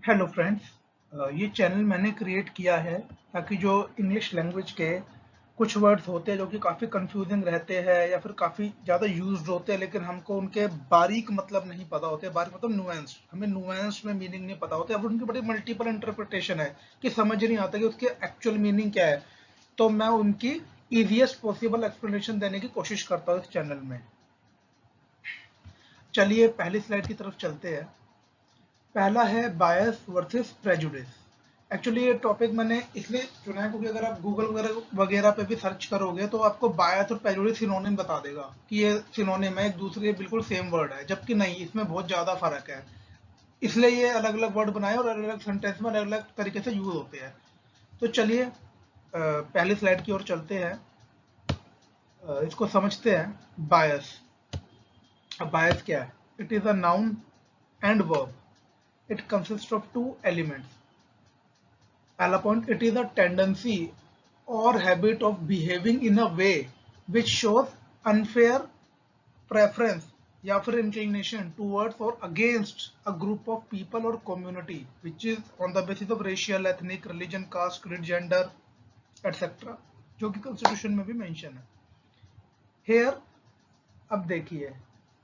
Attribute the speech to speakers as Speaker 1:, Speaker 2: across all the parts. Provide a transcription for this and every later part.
Speaker 1: Hello friends, ये channel मैंने create किया है ताकि जो इंग्लिश लैंग्वेज के कुछ वर्ड्स होते हैं जो कि काफ़ी कंफ्यूजिंग रहते हैं या फिर काफ़ी ज़्यादा यूज्ड होते हैं, लेकिन हमको उनके बारीक मतलब नहीं पता होते। बारीक मतलब नुएंस, हमें नुएंस में मीनिंग नहीं पता होते, या फिर उनकी बड़ी मल्टीपल इंटरप्रिटेशन है कि समझ नहीं आता कि उसके एक्चुअल मीनिंग क्या है। तो मैं उनकी ईजिएस्ट पॉसिबल एक्सप्लेनेशन देने की कोशिश करता हूँ इस चैनल में। चलिए पहली स्लाइड की तरफ चलते हैं। पहला है बायस वर्सेस प्रेजुडिस। एक्चुअली ये टॉपिक मैंने इसलिए चुना है क्योंकि अगर आप गूगल वगैरह पे भी सर्च करोगे तो आपको बायस और प्रेजुडिस सिनोनिम बता देगा कि ये सिनोनिम है, एक दूसरे बिल्कुल सेम वर्ड है, जबकि नहीं, इसमें बहुत ज़्यादा फर्क है। इसलिए ये अलग अलग वर्ड बनाए और अलग अलग सेंटेंस में अलग अलग तरीके से यूज होते हैं। तो चलिए पहली स्लाइड की ओर चलते हैं। इसको समझते हैं। बायस, अब बायस क्या है? It is a noun and verb. It consists of two elements. पहला point, it is a tendency or habit of behaving in a way which shows unfair preference या फिर inclination towards or against a group of people or community which is on the basis of racial, ethnic, religion, caste, creed, gender, etc. जो कि constitution में भी mention है। Here, अब देखिए,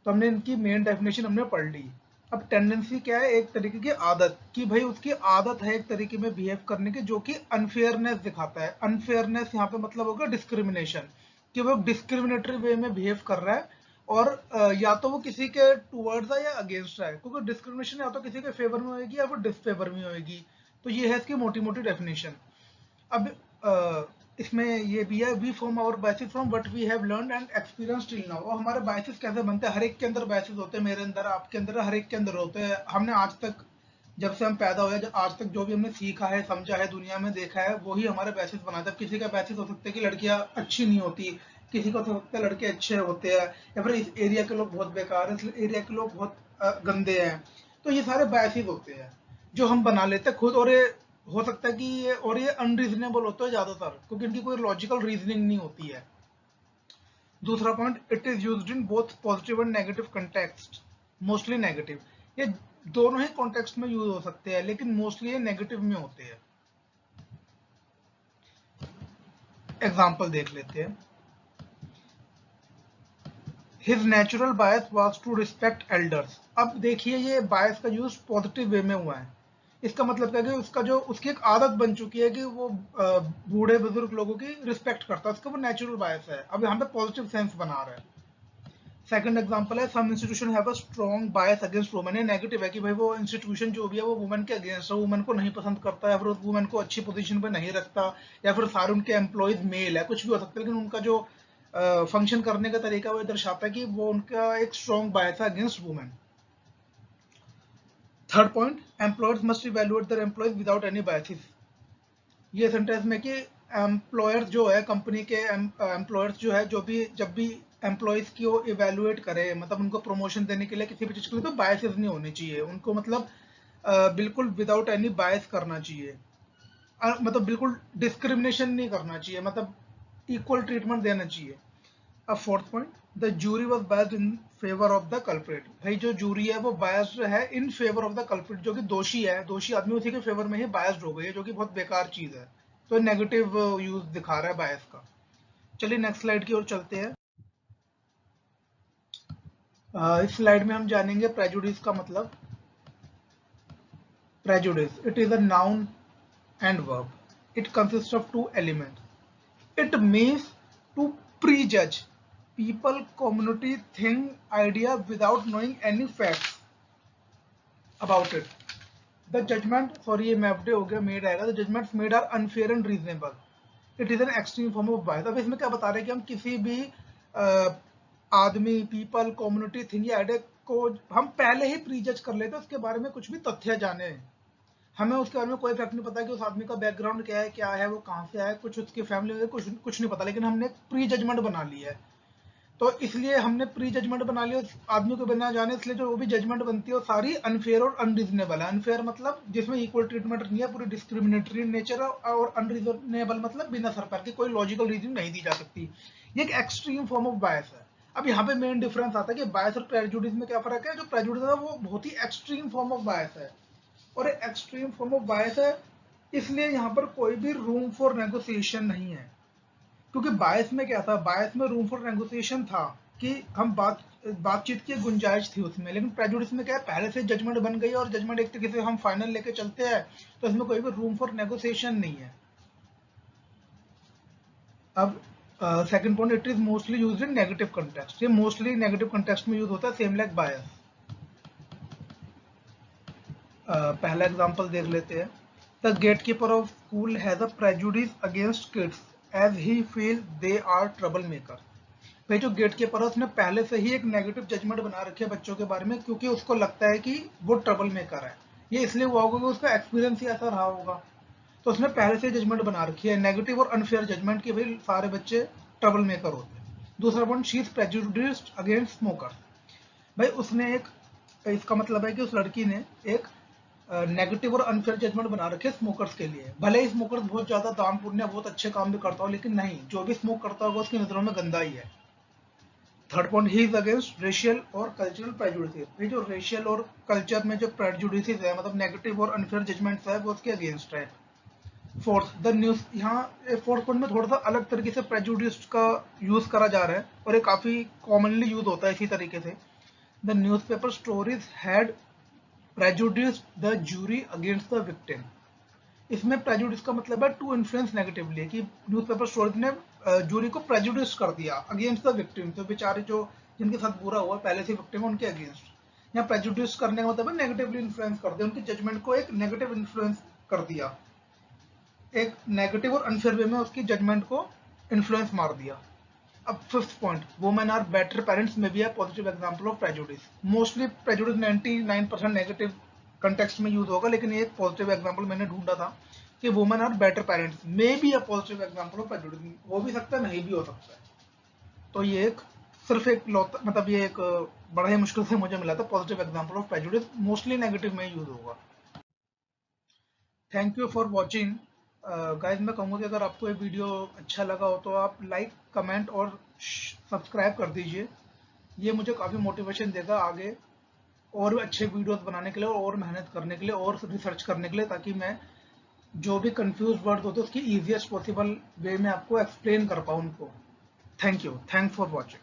Speaker 1: तो हमने इनकी मेन डेफिनेशन हमने पढ़ ली। अब टेंडेंसी क्या है? एक तरीके की आदत, कि भाई उसकी आदत है एक तरीके में बिहेव करने की जो कि अनफेयरनेस दिखाता है। अनफेयरनेस यहाँ पे मतलब होगा डिस्क्रिमिनेशन, कि वो डिस्क्रिमिनेटरी वे में बिहेव कर रहा है और या तो वो किसी के टूवर्ड्स है या अगेंस्ट है, क्योंकि डिस्क्रिमिनेशन या तो किसी के फेवर में होगी या फिर डिसफेवर में होगी। तो ये है इसकी मोटी मोटी डेफिनेशन। अब इसमें ये भी है, we form our biases from what we have learned and experience till now. और हमारे बायसेस कैसे बनते हैं? हर एक के अंदर बायसेस होते हैं, मेरे अंदर, आपके अंदर, हर एक के अंदर होते हैं। हमने आज तक, जब से हम पैदा हुए, आज तक जो भी हमने सीखा है, समझा है, दुनिया में देखा है, वही हमारे बायसेस बनाते हैं। किसी का बायसेस हो सकता है कि लड़कियां अच्छी नहीं होती, किसी को हो सकता है लड़के अच्छे होते हैं, या फिर इस एरिया के लोग बहुत बेकार हैं, इस एरिया के लोग बहुत गंदे हैं। तो ये सारे बायसेस होते हैं जो हम बना लेते हैं खुद, और ये हो सकता है कि ये अनरीजनेबल होता है ज्यादातर, क्योंकि इनकी कोई लॉजिकल रीजनिंग नहीं होती है। दूसरा point, it is used in both positive and negative context, mostly negative. ये दोनों ही कॉन्टेक्स्ट में यूज हो सकते हैं, लेकिन मोस्टली ये नेगेटिव में होते हैं। एग्जाम्पल देख लेते हैं। His natural bias was to respect elders. अब देखिए, ये बायस का यूज पॉजिटिव वे में हुआ है। इसका मतलब क्या है कि उसका जो, उसकी एक आदत बन चुकी है कि वो बूढ़े बुजुर्ग लोगों की रिस्पेक्ट करता है, उसका वो नेचुरल बायस है। अब यहाँ पे पॉजिटिव सेंस बना रहा है। सेकंड एग्जांपल है, some institution have a strong bias against women. ये नेगेटिव है कि भाई वो इंस्टीट्यूशन जो भी है वो वुमेन के अगेंस्ट है, वुमेन को नहीं पसंद करता, या फिर उस वुमेन को अच्छी पोजीशन पे नहीं रखता, या फिर सारे उनके एम्प्लॉयज मेल है, कुछ भी हो सकता है, लेकिन उनका जो फंक्शन करने का तरीका वो दर्शाता है कि वो उनका एक स्ट्रॉन्ग बायस है against women. Third point, employers must evaluate their employees without any biases. ये सेंटेंस में कि एम्प्लॉयर जो है, कंपनी के एम्प्लॉयर्स जो है, जो भी जब भी एम्प्लॉयज को इवेलुएट करे, मतलब उनको प्रमोशन देने के लिए, किसी भी चीज के लिए, तो बायसेस नहीं होने चाहिए उनको, मतलब बिल्कुल विदाउट एनी बायस करना चाहिए। मतलब बिल्कुल डिस्क्रिमिनेशन नहीं करना चाहिए, मतलब इक्वल ट्रीटमेंट देना चाहिए। अब fourth point, the jury was biased in favour of the culprit. भाई जो जूरी है वो बायस्ड है in favour of the culprit, जो कि दोषी है, दोषी आदमी उसी के फेवर में ही बायस्ड हो गई है, जो कि बहुत बेकार चीज है। तो नेगेटिव यूज दिखा रहा है बायस का। चलिए नेक्स्ट स्लाइड की ओर चलते हैं। इस स्लाइड में हम जानेंगे प्रेजुडिस का मतलब। Prejudice, it is a noun and verb. It consist of two elements. It means to prejudge people, community, thing, idea without knowing any facts about it. The judgment, sorry ये मैपडे हो गया, made आएगा। The judgments made are unfair and reasonable. It is an extreme form of bias. अब इसमें क्या बता रहे हैं कि हम किसी भी आदमी, पीपल, कम्युनिटी, थिंग या आइडिया को हम पहले ही प्रीजज कर लेते हैं, उसके बारे में कुछ भी तथ्य जाने। हमें उसके बारे में कोई फैक्ट नहीं पता कि उस आदमी का बैकग्राउंड क्या है, वो कहाँ से आया, कुछ उसकी फैमिली में कुछ नहीं पता, लेकिन हमने प्री जजमेंट बना लिया है। तो इसलिए हमने प्री जजमेंट बना लिया उस आदमी को बिना जाने, इसलिए जो वो भी जजमेंट बनती है वो सारी अनफेयर और अनरीजनेबल है। अनफेयर मतलब जिसमें इक्वल ट्रीटमेंट नहीं है, पूरी डिस्क्रिमिनेटरी नेचर है, और अनरीजनेबल मतलब बिना सर पैर की, कोई लॉजिकल रीजन नहीं दी जा सकती। ये एक एक्सट्रीम फॉर्म ऑफ बायस है। अब यहाँ पे मेन डिफरेंस आता है कि बायस और प्रेजुडिस में क्या फर्क है। जो प्रेजुडिस है वो बहुत ही एक्सट्रीम फॉर्म ऑफ बायस है, और एक एक्सट्रीम फॉर्म ऑफ बायस है, इसलिए यहाँ पर कोई भी रूम फॉर नेगोशिएशन नहीं है। क्योंकि बायस में क्या था, बायस में रूम फॉर नेगोशिएशन था कि हम बातचीत की गुंजाइश थी उसमें, लेकिन प्रेजुडिस में क्या है, पहले से जजमेंट बन गई और जजमेंट एक तरीके से हम फाइनल लेके चलते हैं, तो इसमें कोई भी रूम फॉर नेगोशिएशन नहीं है। अब second point, it is mostly used in negative context. ये मोस्टली नेगेटिव कंटेक्स्ट में यूज होता है, सेम लाइक बायस। पहला एग्जांपल देख लेते हैं। The gatekeeper of school has a prejudice against kids as he feel they are trouble maker. भाई जो गेट कीपर है उसने पहले से ही एक नेगेटिव जजमेंट बना रखी है बच्चों के बारे में, क्योंकि उसको लगता है कि वो ट्रबल मेकर है। ये इसलिए हुआ होगा कि उसका एक्सपीरियंस ही ऐसा रहा होगा, तो उसने पहले से जजमेंट बना रखी है नेगेटिव और अनफेयर जजमेंट की भाई सारे बच्चे ट्रबल मेकर होते हैं। दूसरा point, she is prejudiced against smoker. भाई उसने एक, इसका मतलब है कि उस लड़की ने एक नेगेटिव और अनफेयर जजमेंट बना रखे स्मोकर्स के लिए। भले ही स्मोकर्स बहुत ज्यादा दान पुण्य बहुत अच्छे काम भी करता हो, लेकिन नहीं, जो भी स्मोक करता होगा उसकी नजरों में गंदा ही है। Third point, he is against racial और कल्चरल प्रेजुडिसेस। ये जो रेशियल और कल्चर में जो प्रेजुडिसेस है, मतलब नेगेटिव और अनफेयर जजमेंट्स है, वो उसके अगेंस्ट है। फोर्थ, द न्यूज, यहाँ फोर्थ पॉइंट में थोड़ा सा अलग तरीके से प्रेजुडिस का यूज करा जा रहा है और ये काफी कॉमनली यूज होता है इसी तरीके से। The newspaper stories had prejudiced the jury against the victim. इसमें प्रेजुडिस का मतलब है टू इन्फ्लुएंस नेगेटिवली, कि न्यूज़पेपर स्टोरीज ने जूरी को प्रेजुडिस कर दिया अगेंस्ट द विक्टिम, तो बेचारे जो जिनके साथ बुरा हुआ पहले से विक्टिम है उनके अगेंस्ट। यहाँ प्रेजुडिस करने का मतलब है नेगेटिवली इन्फ्लुएंस कर दिया, उनकी जजमेंट को एक नेगेटिव इन्फ्लुएंस कर दिया, एक नेगेटिव और अनफेयर वे में उसकी जजमेंट को इन्फ्लुएंस मार दिया। अब fifth point, women are better parents में भी है positive example of prejudice. Mostly prejudice 99% negative context में यूज होगा, लेकिन ये एक पॉजिटिव एग्जांपल मैंने ढूंढा था कि women are better parents may be a positive example of prejudice. हो भी सकता है, नहीं भी हो सकता है। तो ये एक सिर्फ एक मतलब ये एक बड़ा ही मुश्किल से मुझे मिला था positive example of prejudice, mostly negative में यूज होगा। Thank you for watching guys. मैं कहूँगा कि अगर आपको ये वीडियो अच्छा लगा हो तो आप लाइक, कमेंट और सब्सक्राइब कर दीजिए। ये मुझे काफ़ी मोटिवेशन देगा आगे और भी अच्छे वीडियोस बनाने के लिए और मेहनत करने के लिए और रिसर्च करने के लिए, ताकि मैं जो भी कंफ्यूज वर्ड होते हैं उसकी ईजिएस्ट पॉसिबल वे में आपको एक्सप्लेन कर पाऊँ उनको। Thank you, thanks for watching.